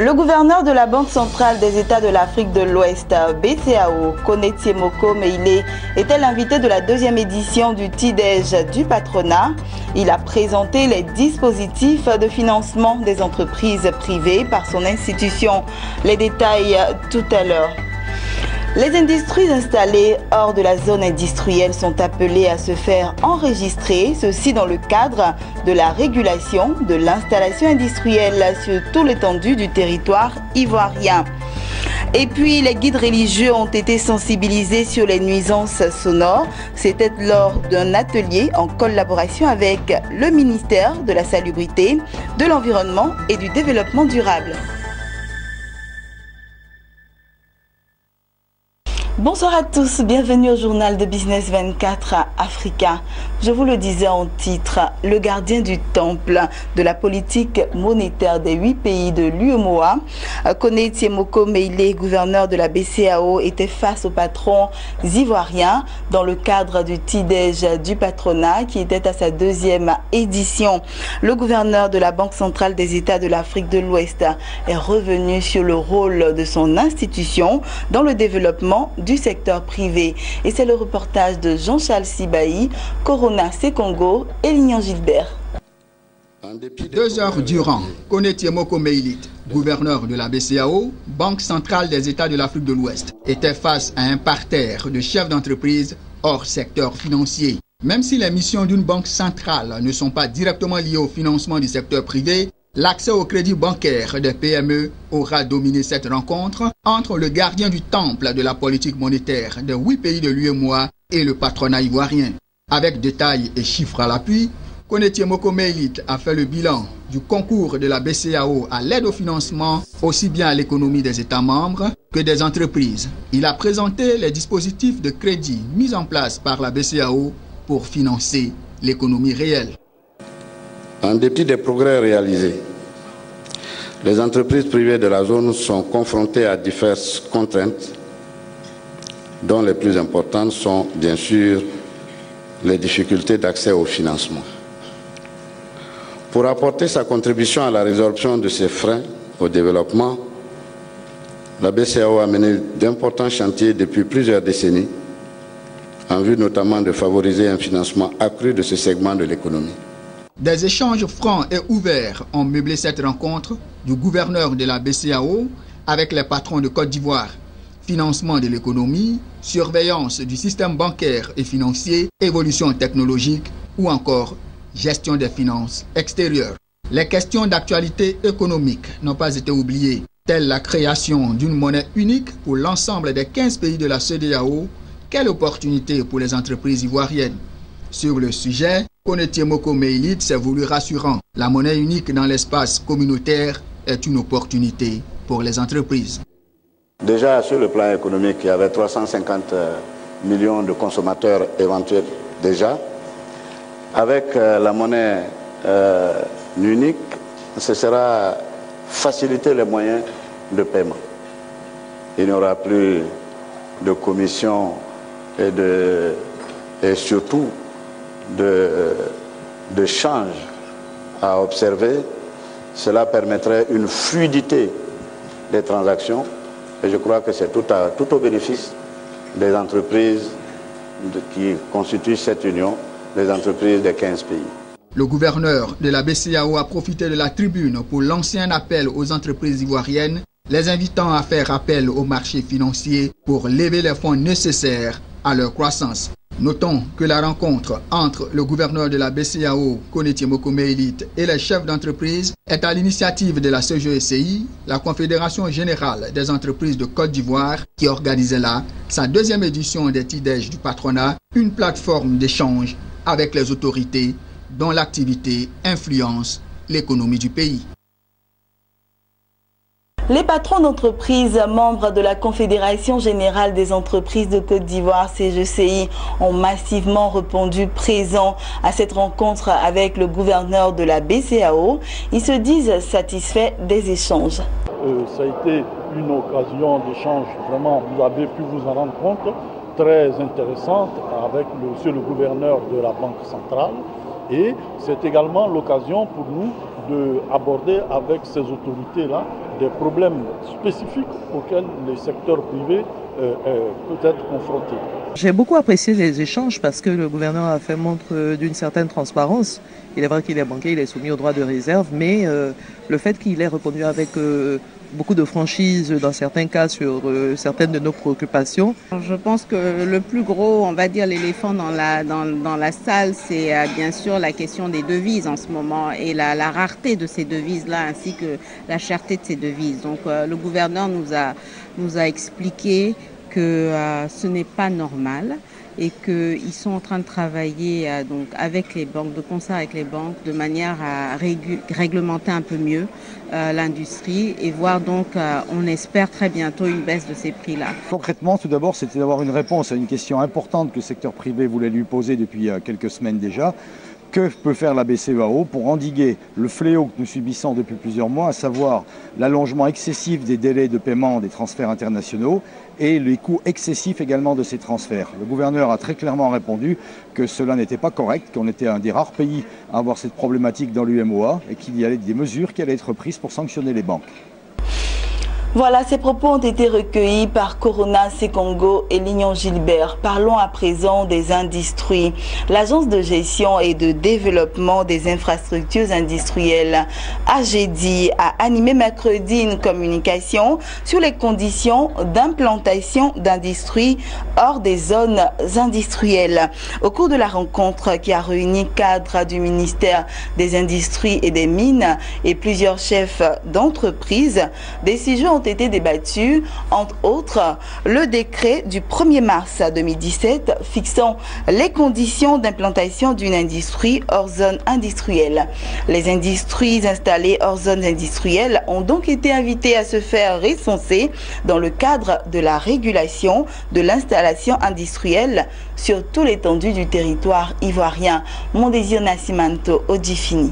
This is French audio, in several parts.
Le gouverneur de la Banque centrale des États de l'Afrique de l'Ouest, BCAO, Konetiemoko Meïlé, était l'invité de la deuxième édition du Tidej du patronat. Il a présenté les dispositifs de financement des entreprises privées par son institution. Les détails tout à l'heure. Les industries installées hors de la zone industrielle sont appelées à se faire enregistrer, ceci dans le cadre de la régulation de l'installation industrielle sur toute l'étendue du territoire ivoirien. Et puis, les guides religieux ont été sensibilisés sur les nuisances sonores. C'était lors d'un atelier en collaboration avec le ministère de la Salubrité, de l'Environnement et du Développement durable. Bonsoir à tous, bienvenue au journal de Business 24 Africa. Je vous le disais en titre, le gardien du temple de la politique monétaire des 8 pays de l'UEMOA, Konetiemoko Meïlé, gouverneur de la BCAO, était face aux patrons ivoiriens dans le cadre du Tidej du patronat qui était à sa deuxième édition. Le gouverneur de la Banque centrale des États de l'Afrique de l'Ouest est revenu sur le rôle de son institution dans le développement du secteur privé. Et c'est le reportage de Jean-Charles Sibaï, Corona Sekongo et Lignan Gilbert. 2 heures durant, Konetiemoko Meïlé, gouverneur de la BCAO, Banque centrale des États de l'Afrique de l'Ouest, était face à un parterre de chefs d'entreprise hors secteur financier. Même si les missions d'une banque centrale ne sont pas directement liées au financement du secteur privé, l'accès au crédit bancaire des PME aura dominé cette rencontre entre le gardien du temple de la politique monétaire des 8 pays de l'UEMOA et le patronat ivoirien. Avec détails et chiffres à l'appui, Konetiemoko Meïlé a fait le bilan du concours de la BCAO à l'aide au financement, aussi bien à l'économie des États membres que des entreprises. Il a présenté les dispositifs de crédit mis en place par la BCAO pour financer l'économie réelle. En dépit des progrès réalisés, les entreprises privées de la zone sont confrontées à diverses contraintes, dont les plus importantes sont bien sûr les difficultés d'accès au financement. Pour apporter sa contribution à la résolution de ces freins au développement, la BCAO a mené d'importants chantiers depuis plusieurs décennies, en vue notamment de favoriser un financement accru de ce segment de l'économie. Des échanges francs et ouverts ont meublé cette rencontre du gouverneur de la BCAO avec les patrons de Côte d'Ivoire. Financement de l'économie, surveillance du système bancaire et financier, évolution technologique ou encore gestion des finances extérieures. Les questions d'actualité économique n'ont pas été oubliées, telles la création d'une monnaie unique pour l'ensemble des 15 pays de la CEDEAO. Quelle opportunité pour les entreprises ivoiriennes? Sur le sujet, Konetiemoko Meïlé s'est voulu rassurant. La monnaie unique dans l'espace communautaire est une opportunité pour les entreprises. Déjà sur le plan économique, il y avait 350 millions de consommateurs éventuels déjà. Avec la monnaie unique, ce sera faciliter les moyens de paiement. Il n'y aura plus de commissions et surtout de change à observer. Cela permettrait une fluidité des transactions et je crois que c'est tout au bénéfice des entreprises qui constituent cette union, les entreprises des 15 pays. Le gouverneur de la BCAO a profité de la tribune pour lancer un appel aux entreprises ivoiriennes, les invitant à faire appel aux marchés financiers pour lever les fonds nécessaires à leur croissance. Notons que la rencontre entre le gouverneur de la BCAO, Konetiemoko Meïlé, et les chefs d'entreprise est à l'initiative de la CGECI, la Confédération générale des entreprises de Côte d'Ivoire, qui organisait là sa deuxième édition des Tidej du patronat, une plateforme d'échange avec les autorités dont l'activité influence l'économie du pays. Les patrons d'entreprises membres de la Confédération générale des entreprises de Côte d'Ivoire, CGCI, ont massivement répondu présents à cette rencontre avec le gouverneur de la BCAO. Ils se disent satisfaits des échanges. Ça a été une occasion d'échange, vraiment, vous avez pu vous en rendre compte, très intéressante avec monsieur le gouverneur de la Banque centrale. Et c'est également l'occasion pour nous d'aborder avec ces autorités-là des problèmes spécifiques auxquels le secteur privé peut être confronté. J'ai beaucoup apprécié les échanges parce que le gouverneur a fait montre d'une certaine transparence. Il est vrai qu'il est banquier, il est soumis au droit de réserve, mais le fait qu'il ait répondu avec beaucoup de franchise dans certains cas sur certaines de nos préoccupations. Je pense que le plus gros, on va dire l'éléphant dans la salle, c'est bien sûr la question des devises en ce moment et la rareté de ces devises-là ainsi que la cherté de ces devises. Donc le gouverneur nous a expliqué que ce n'est pas normal et qu'ils sont en train de travailler donc avec les banques, de concert avec les banques, de manière à réglementer un peu mieux l'industrie et voir donc, on espère très bientôt une baisse de ces prix-là. Concrètement, tout d'abord, c'était d'avoir une réponse à une question importante que le secteur privé voulait lui poser depuis quelques semaines déjà. Que peut faire la BCEAO pour endiguer le fléau que nous subissons depuis plusieurs mois, à savoir l'allongement excessif des délais de paiement des transferts internationaux et les coûts excessifs également de ces transferts. Le gouverneur a très clairement répondu que cela n'était pas correct, qu'on était un des rares pays à avoir cette problématique dans l'UMOA et qu'il y avait des mesures qui allaient être prises pour sanctionner les banques. Voilà, ces propos ont été recueillis par Corona Sekongo et Lignon Gilbert. Parlons à présent des industries. L'Agence de gestion et de développement des infrastructures industrielles, AGEDI, a animé mercredi une communication sur les conditions d'implantation d'industries hors des zones industrielles. Au cours de la rencontre qui a réuni cadres du ministère des Industries et des Mines et plusieurs chefs d'entreprise, des sujets ont été débattus, entre autres le décret du 1er mars 2017 fixant les conditions d'implantation d'une industrie hors zone industrielle. Les industries installées hors zone industrielle ont donc été invitées à se faire recenser dans le cadre de la régulation de l'installation industrielle sur tout l'étendue du territoire ivoirien. Mon désir Nascimento Odifini.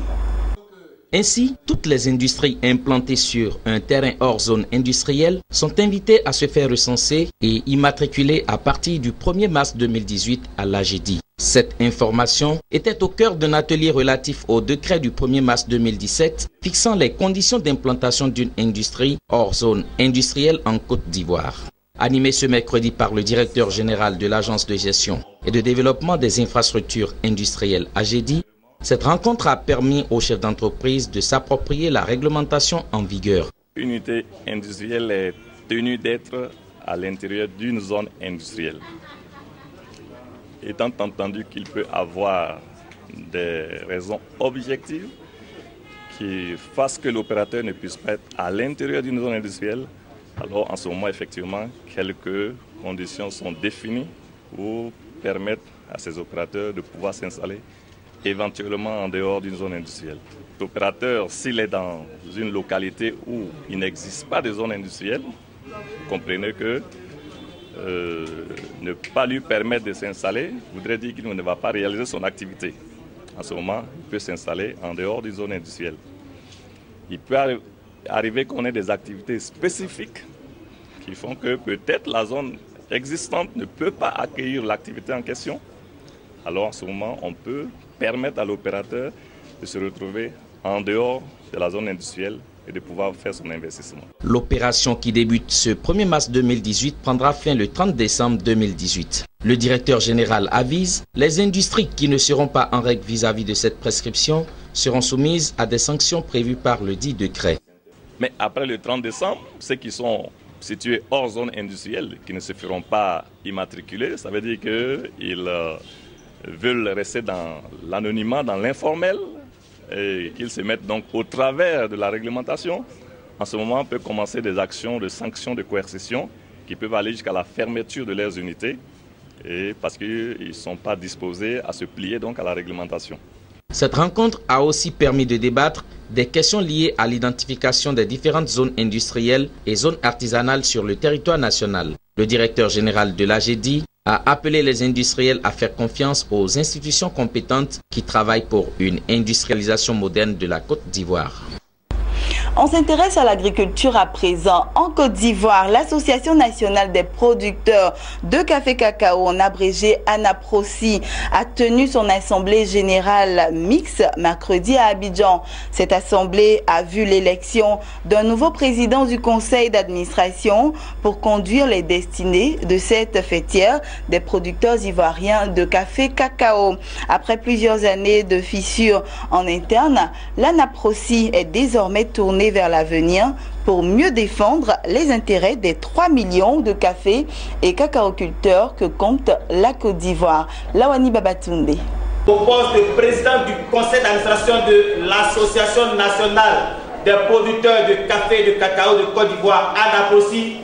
Ainsi, toutes les industries implantées sur un terrain hors zone industrielle sont invitées à se faire recenser et immatriculer à partir du 1er mars 2018 à l'AGEDI. Cette information était au cœur d'un atelier relatif au décret du 1er mars 2017 fixant les conditions d'implantation d'une industrie hors zone industrielle en Côte d'Ivoire. Animé ce mercredi par le directeur général de l'Agence de gestion et de développement des infrastructures industrielles AGEDI, cette rencontre a permis aux chefs d'entreprise de s'approprier la réglementation en vigueur. Une unité industrielle est tenue d'être à l'intérieur d'une zone industrielle. Étant entendu qu'il peut avoir des raisons objectives qui fassent que l'opérateur ne puisse pas être à l'intérieur d'une zone industrielle, alors en ce moment, effectivement, quelques conditions sont définies pour permettre à ces opérateurs de pouvoir s'installer éventuellement en dehors d'une zone industrielle. L'opérateur, s'il est dans une localité où il n'existe pas de zone industrielle, comprenez que ne pas lui permettre de s'installer voudrait dire qu'il ne va pas réaliser son activité. En ce moment, il peut s'installer en dehors d'une zone industrielle. Il peut arriver qu'on ait des activités spécifiques qui font que peut-être la zone existante ne peut pas accueillir l'activité en question. Alors en ce moment, on peut permettre à l'opérateur de se retrouver en dehors de la zone industrielle et de pouvoir faire son investissement. L'opération qui débute ce 1er mars 2018 prendra fin le 30 décembre 2018. Le directeur général avise, les industries qui ne seront pas en règle vis-à-vis de cette prescription seront soumises à des sanctions prévues par le dit décret. Mais après le 30 décembre, ceux qui sont situés hors zone industrielle, qui ne se feront pas immatriculer, ça veut dire qu'ils veulent rester dans l'anonymat, dans l'informel, et qu'ils se mettent donc au travers de la réglementation. En ce moment, on peut commencer des actions de sanctions, de coercition, qui peuvent aller jusqu'à la fermeture de leurs unités, et parce qu'ils ne sont pas disposés à se plier donc à la réglementation. Cette rencontre a aussi permis de débattre des questions liées à l'identification des différentes zones industrielles et zones artisanales sur le territoire national. Le directeur général de l'AGEDI a appelé les industriels à faire confiance aux institutions compétentes qui travaillent pour une industrialisation moderne de la Côte d'Ivoire. On s'intéresse à l'agriculture à présent. En Côte d'Ivoire, l'Association nationale des producteurs de café cacao, en abrégé ANAPROCI, a tenu son assemblée générale mixte mercredi à Abidjan. Cette assemblée a vu l'élection d'un nouveau président du conseil d'administration pour conduire les destinées de cette fêtière des producteurs ivoiriens de café cacao. Après plusieurs années de fissures en interne, l'ANAPROCI est désormais tournée vers l'avenir pour mieux défendre les intérêts des 3 millions de café et cacaoculteurs que compte la Côte d'Ivoire. Lawani Babatunde. Au poste de président du conseil d'administration de l'Association nationale des producteurs de café et de cacao de Côte d'Ivoire, ANAPROCI,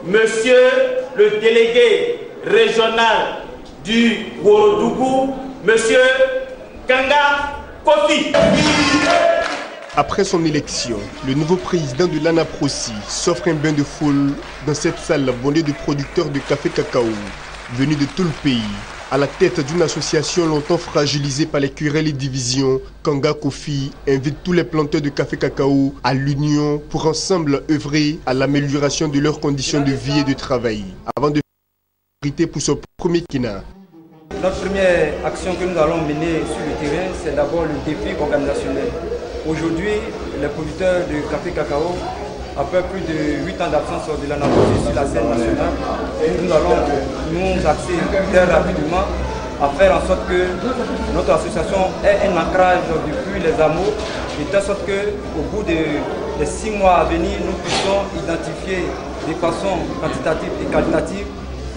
monsieur le délégué régional du Ouagadougou, monsieur Kanga Kofi. Après son élection, le nouveau président de l'ANAPROCI s'offre un bain de foule dans cette salle bondée de producteurs de café cacao venus de tout le pays. À la tête d'une association longtemps fragilisée par les querelles et divisions, Kanga Kofi invite tous les planteurs de café cacao à l'union pour ensemble œuvrer à l'amélioration de leurs conditions de vie et de travail. Avant de faire pour son premier quinat. Notre première action que nous allons mener sur le terrain, c'est d'abord le défi organisationnel. Aujourd'hui, les producteurs de café cacao, après plus de 8 ans d'absence de l'ANAPROCI sur la scène nationale, nous allons nous axer très rapidement à faire en sorte que notre association ait un ancrage depuis les hameaux, de telle sorte qu'au bout des 6 mois à venir, nous puissions identifier de façon quantitative et qualitative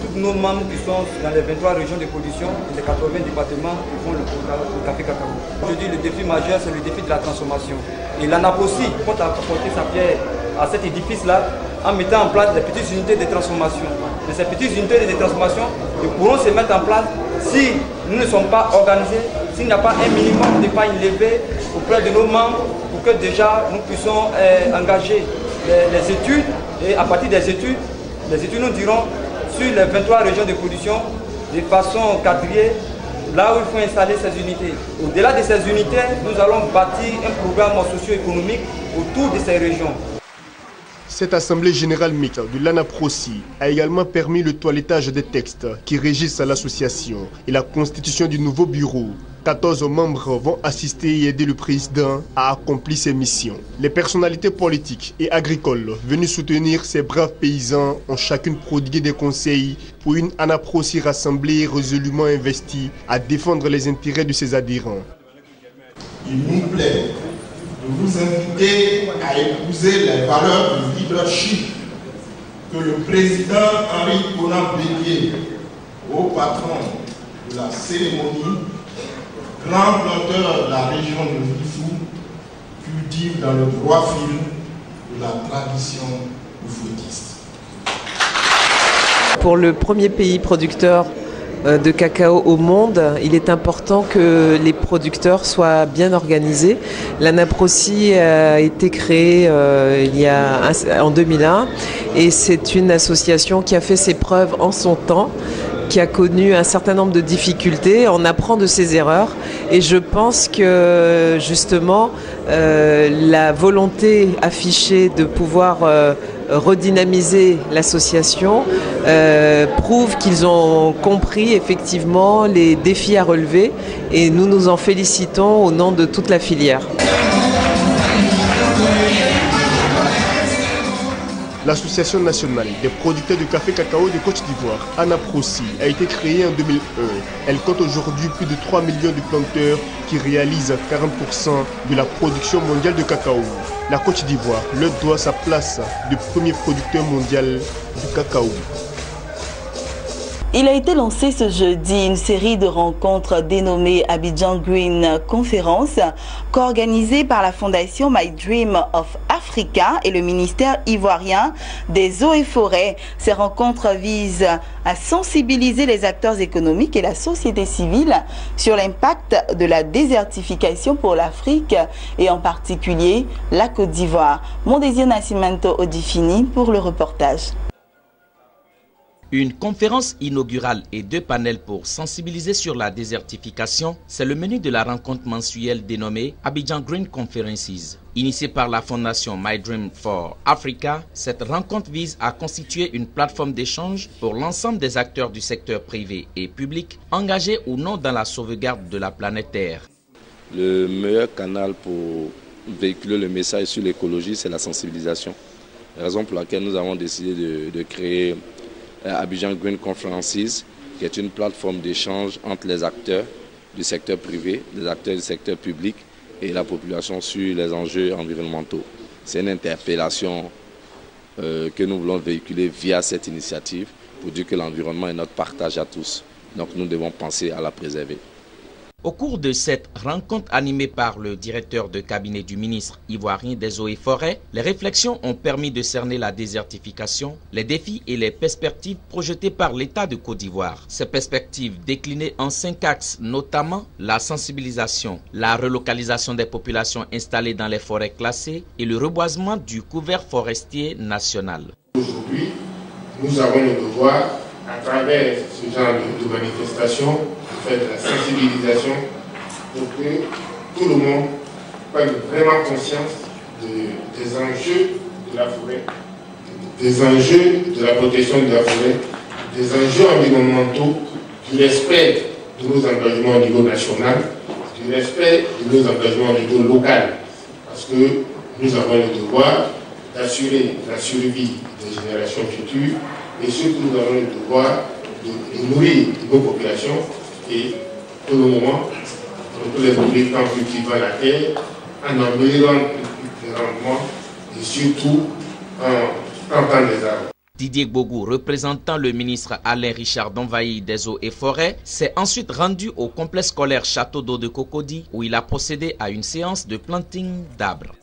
tous nos membres qui sont dans les 23 régions de production et les 80 départements qui font le café cacao. Aujourd'hui, le défi majeur, c'est le défi de la transformation. Et l'ANAPROCI compte apporter sa pierre à cet édifice-là en mettant en place des petites unités de transformation. Et ces petites unités de transformation ne pourront se mettre en place si nous ne sommes pas organisés, s'il n'y a pas un minimum d'épargne levée auprès de nos membres pour que déjà nous puissions engager les études. Et à partir des études, les études nous diront sur les 23 régions de production, de façon quadrillée, là où il faut installer ces unités. Au-delà de ces unités, nous allons bâtir un programme socio-économique autour de ces régions. Cette assemblée générale mixte de l'ANAPROCI a également permis le toilettage des textes qui régissent l'association et la constitution du nouveau bureau. 14 membres vont assister et aider le président à accomplir ses missions. Les personnalités politiques et agricoles venues soutenir ces braves paysans ont chacune prodigué des conseils pour une ANAPROCI rassemblée et résolument investie à défendre les intérêts de ses adhérents. Il nous plaît de vous inviter à épouser les valeurs du leadership que le président Henri Konan Bédié, au patron de la cérémonie, grand planteur de la région de Vifou, cultive dans le droit fil de la tradition oufouetiste. Pour le premier pays producteur de cacao au monde, il est important que les producteurs soient bien organisés. L'ANAPROCI a été créée en 2001 et c'est une association qui a fait ses preuves en son temps, qui a connu un certain nombre de difficultés. On apprend de ses erreurs et je pense que justement la volonté affichée de pouvoir redynamiser l'association prouve qu'ils ont compris effectivement les défis à relever et nous nous en félicitons au nom de toute la filière. L'Association nationale des producteurs de café cacao de Côte d'Ivoire, ANAPROCI, a été créée en 2001. Elle compte aujourd'hui plus de 3 millions de planteurs qui réalisent 40% de la production mondiale de cacao. La Côte d'Ivoire leur doit sa place de premier producteur mondial de cacao. Il a été lancé ce jeudi une série de rencontres dénommées Abidjan Green Conference, co-organisée par la fondation My Dream of Africa et le ministère ivoirien des eaux et forêts. Ces rencontres visent à sensibiliser les acteurs économiques et la société civile sur l'impact de la désertification pour l'Afrique et en particulier la Côte d'Ivoire. Mondésir Nascimento Odifini pour le reportage. Une conférence inaugurale et 2 panels pour sensibiliser sur la désertification, c'est le menu de la rencontre mensuelle dénommée Abidjan Green Conferences. Initiée par la fondation My Dream for Africa, cette rencontre vise à constituer une plateforme d'échange pour l'ensemble des acteurs du secteur privé et public engagés ou non dans la sauvegarde de la planète Terre. Le meilleur canal pour véhiculer le message sur l'écologie, c'est la sensibilisation. Raison pour laquelle nous avons décidé de créer Abidjan Green Conferences, qui est une plateforme d'échange entre les acteurs du secteur privé, les acteurs du secteur public et la population sur les enjeux environnementaux. C'est une interpellation que nous voulons véhiculer via cette initiative pour dire que l'environnement est notre partage à tous. Donc nous devons penser à la préserver. Au cours de cette rencontre animée par le directeur de cabinet du ministre ivoirien des Eaux et Forêts, les réflexions ont permis de cerner la désertification, les défis et les perspectives projetées par l'État de Côte d'Ivoire. Ces perspectives déclinées en 5 axes, notamment la sensibilisation, la relocalisation des populations installées dans les forêts classées et le reboisement du couvert forestier national. Aujourd'hui, nous avons le devoir, à travers ce genre de manifestations, de faire de la sensibilisation pour que tout le monde prenne vraiment conscience des enjeux de la forêt, des enjeux de la protection de la forêt, des enjeux environnementaux, du respect de nos engagements au niveau national, du respect de nos engagements au niveau local. Parce que nous avons le devoir d'assurer la survie des générations futures et surtout nous avons le devoir de nourrir nos populations et pour le moment, on peut les nourrir en cultivant la terre, en améliorant les rendements et surtout en plantant des arbres. Didier Gbogou, représentant le ministre Alain Richard Donvaï des Eaux et Forêts, s'est ensuite rendu au complexe scolaire Château d'eau de Cocody où il a procédé à une séance de planting d'arbres.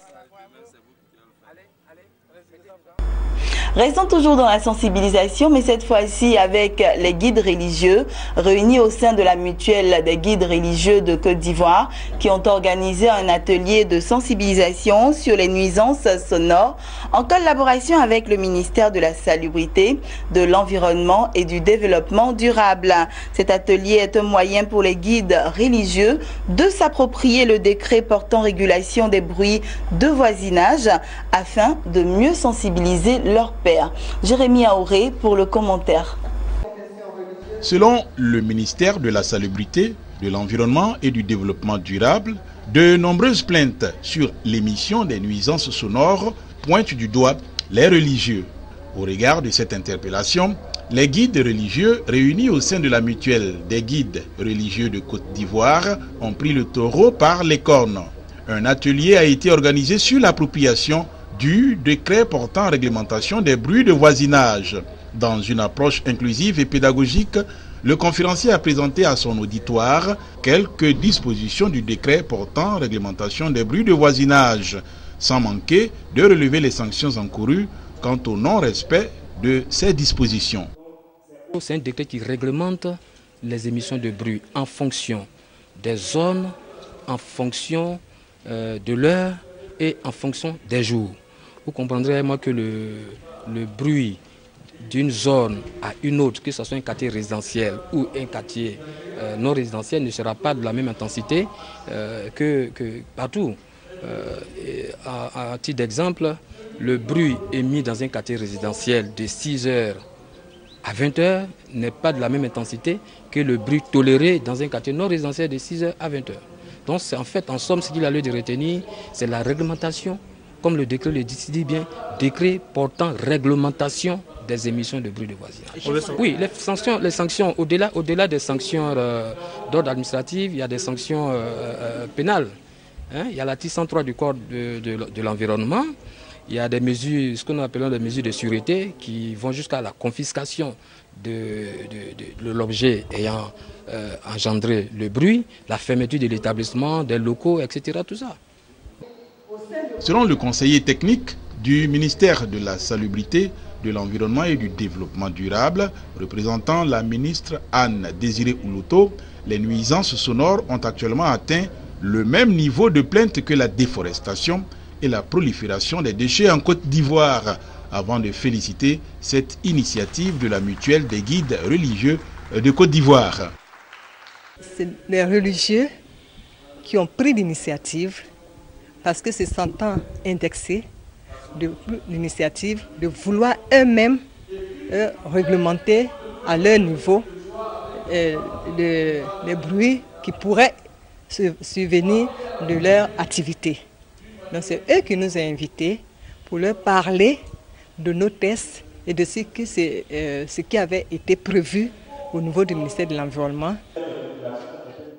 Restons toujours dans la sensibilisation, mais cette fois-ci avec les guides religieux réunis au sein de la mutuelle des guides religieux de Côte d'Ivoire qui ont organisé un atelier de sensibilisation sur les nuisances sonores en collaboration avec le ministère de la Salubrité, de l'Environnement et du Développement durable. Cet atelier est un moyen pour les guides religieux de s'approprier le décret portant régulation des bruits de voisinage afin de mieux sensibiliser leurs pairs. Jérémy Aouré pour le commentaire. Selon le ministère de la Salubrité, de l'Environnement et du Développement durable, de nombreuses plaintes sur l'émission des nuisances sonores pointent du doigt les religieux. Au regard de cette interpellation, les guides religieux réunis au sein de la mutuelle des guides religieux de Côte d'Ivoire ont pris le taureau par les cornes. Un atelier a été organisé sur l'appropriation du décret portant réglementation des bruits de voisinage. Dans une approche inclusive et pédagogique, le conférencier a présenté à son auditoire quelques dispositions du décret portant réglementation des bruits de voisinage, sans manquer de relever les sanctions encourues quant au non-respect de ces dispositions. C'est un décret qui réglemente les émissions de bruit en fonction des zones, en fonction de l'heure et en fonction des jours. Vous comprendrez moi que le bruit d'une zone à une autre, que ce soit un quartier résidentiel ou un quartier non résidentiel, ne sera pas de la même intensité que partout. À titre d'exemple, le bruit émis dans un quartier résidentiel de 6h à 20h n'est pas de la même intensité que le bruit toléré dans un quartier non résidentiel de 6h à 20h. Donc en fait, en somme, ce qu'il a lieu de retenir, c'est la réglementation, comme le décret le dit bien, décret portant réglementation des émissions de bruit de voisinage. Oui, les sanctions au-delà des sanctions d'ordre administratif, il y a des sanctions pénales. Il y a l'article 103 du Code de l'environnement. Il y a des mesures, ce que nous appelons des mesures de sûreté, qui vont jusqu'à la confiscation de l'objet ayant engendré le bruit, la fermeture de l'établissement, des locaux, etc. Tout ça. Selon le conseiller technique du ministère de la Salubrité, de l'Environnement et du Développement durable, représentant la ministre Anne Désiré Oulouto, les nuisances sonores ont actuellement atteint le même niveau de plainte que la déforestation et la prolifération des déchets en Côte d'Ivoire, avant de féliciter cette initiative de la mutuelle des guides religieux de Côte d'Ivoire. C'est les religieux qui ont pris l'initiative parce que se sentant indexés de l'initiative de vouloir eux-mêmes réglementer à leur niveau les bruits qui pourraient survenir de leur activité. Donc c'est eux qui nous ont invités pour leur parler de nos tests et de ce qui avait été prévu au niveau du ministère de l'Environnement.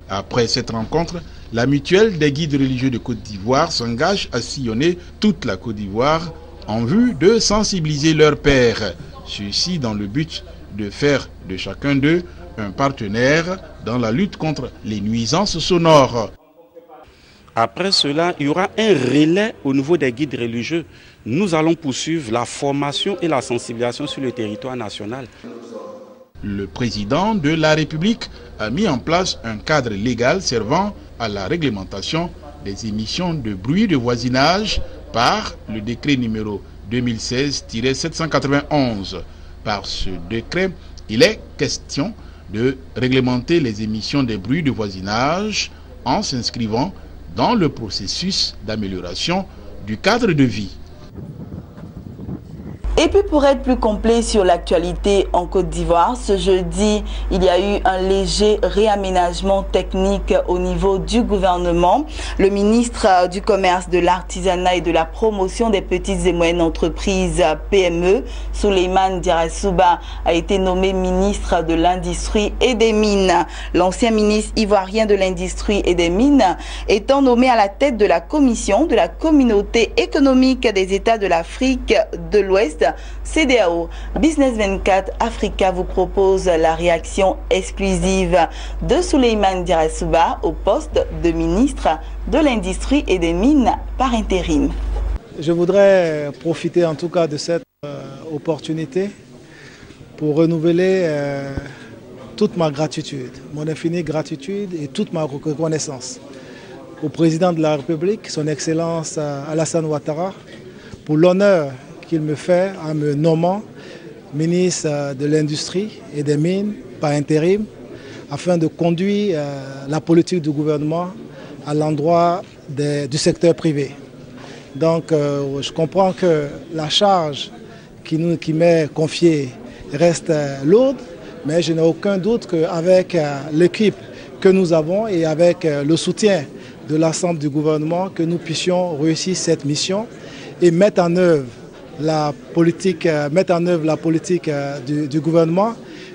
Après cette rencontre, la mutuelle des guides religieux de Côte d'Ivoire s'engage à sillonner toute la Côte d'Ivoire en vue de sensibiliser leurs pairs. Ceci dans le but de faire de chacun d'eux un partenaire dans la lutte contre les nuisances sonores. Après cela, il y aura un relais au niveau des guides religieux. Nous allons poursuivre la formation et la sensibilisation sur le territoire national. Le président de la République a mis en place un cadre légal servant à la réglementation des émissions de bruit de voisinage par le décret numéro 2016-791. Par ce décret, il est question de réglementer les émissions des bruits de voisinage en s'inscrivant dans le processus d'amélioration du cadre de vie. Et puis pour être plus complet sur l'actualité en Côte d'Ivoire, ce jeudi, il y a eu un léger réaménagement technique au niveau du gouvernement. Le ministre du Commerce, de l'Artisanat et de la Promotion des petites et moyennes entreprises PME, Souleymane Diarra-Souba, a été nommé ministre de l'Industrie et des Mines. L'ancien ministre ivoirien de l'Industrie et des Mines étant nommé à la tête de la commission de la Communauté économique des États de l'Afrique de l'Ouest, CEDEAO. Business 24 Africa vous propose la réaction exclusive de Souleymane Diarra-Souba au poste de ministre de l'Industrie et des Mines par intérim. Je voudrais profiter en tout cas de cette opportunité pour renouveler toute ma gratitude, mon infinie gratitude et toute ma reconnaissance au président de la République, son Excellence Alassane Ouattara, pour l'honneur qu'il me fait en me nommant ministre de l'Industrie et des Mines par intérim afin de conduire la politique du gouvernement à l'endroit du secteur privé. Donc je comprends que la charge qui m'est confiée reste lourde, mais je n'ai aucun doute qu'avec l'équipe que nous avons et avec le soutien de l'ensemble du gouvernement, que nous puissions réussir cette mission et mettre en œuvre la politique du gouvernement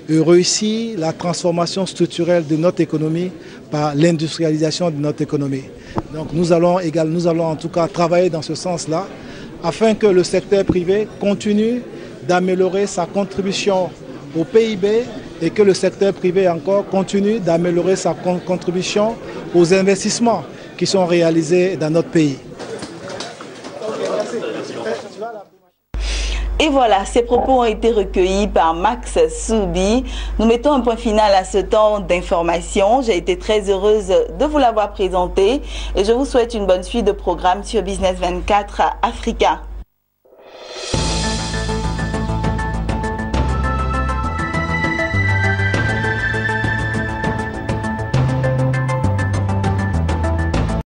et réussir la transformation structurelle de notre économie par l'industrialisation de notre économie. Donc nous allons en tout cas travailler dans ce sens-là afin que le secteur privé continue d'améliorer sa contribution au PIB et que le secteur privé encore continue d'améliorer sa contribution aux investissements qui sont réalisés dans notre pays. Et voilà, ces propos ont été recueillis par Max Soubi. Nous mettons un point final à ce temps d'information. J'ai été très heureuse de vous l'avoir présenté et je vous souhaite une bonne suite de programme sur Business 24 Africa.